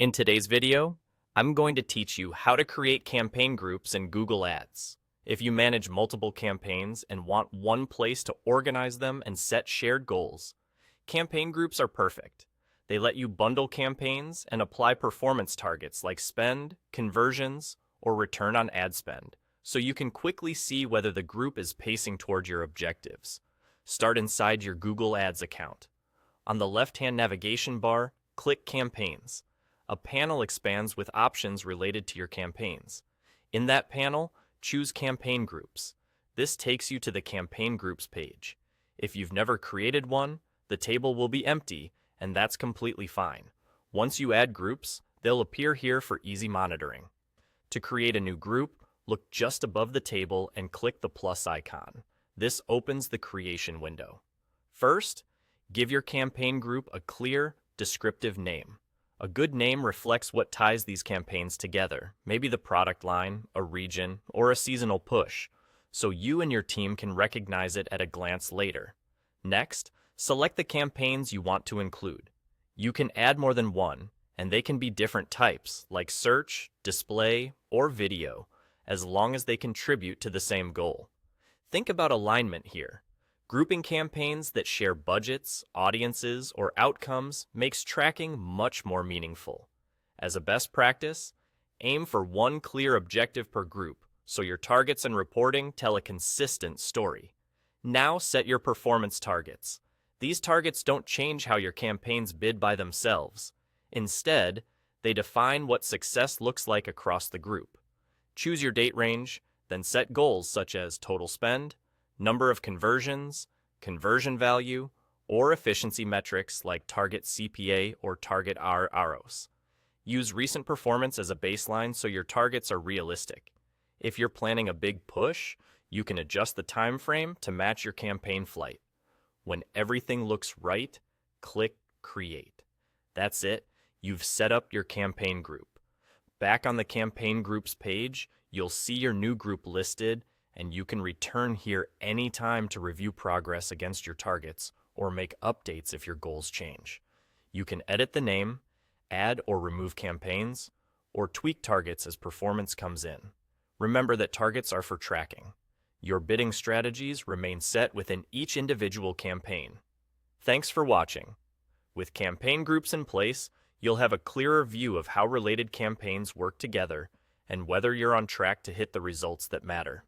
In today's video, I'm going to teach you how to create campaign groups in Google Ads. If you manage multiple campaigns and want one place to organize them and set shared goals, campaign groups are perfect. They let you bundle campaigns and apply performance targets like spend, conversions, or return on ad spend, so you can quickly see whether the group is pacing toward your objectives. Start inside your Google Ads account. On the left-hand navigation bar, click Campaigns. A panel expands with options related to your campaigns. In that panel, choose Campaign Groups. This takes you to the Campaign Groups page. If you've never created one, the table will be empty, and that's completely fine. Once you add groups, they'll appear here for easy monitoring. To create a new group, look just above the table and click the plus icon. This opens the creation window. First, give your campaign group a clear, descriptive name. A good name reflects what ties these campaigns together, maybe the product line, a region, or a seasonal push, so you and your team can recognize it at a glance later. Next, select the campaigns you want to include. You can add more than one, and they can be different types, like search, display, or video, as long as they contribute to the same goal. Think about alignment here. Grouping campaigns that share budgets, audiences, or outcomes makes tracking much more meaningful. As a best practice, aim for one clear objective per group, so your targets and reporting tell a consistent story. Now set your performance targets. These targets don't change how your campaigns bid by themselves. Instead, they define what success looks like across the group. Choose your date range, then set goals such as total spend, number of conversions, conversion value, or efficiency metrics like target CPA or target ROAS. Use recent performance as a baseline so your targets are realistic. If you're planning a big push, you can adjust the time frame to match your campaign flight. When everything looks right, click Create. That's it. You've set up your campaign group. Back on the campaign groups page, you'll see your new group listed, and you can return here anytime to review progress against your targets or make updates if your goals change. You can edit the name, add or remove campaigns, or tweak targets as performance comes in. Remember that targets are for tracking. Your bidding strategies remain set within each individual campaign. Thanks for watching. With campaign groups in place, you'll have a clearer view of how related campaigns work together and whether you're on track to hit the results that matter.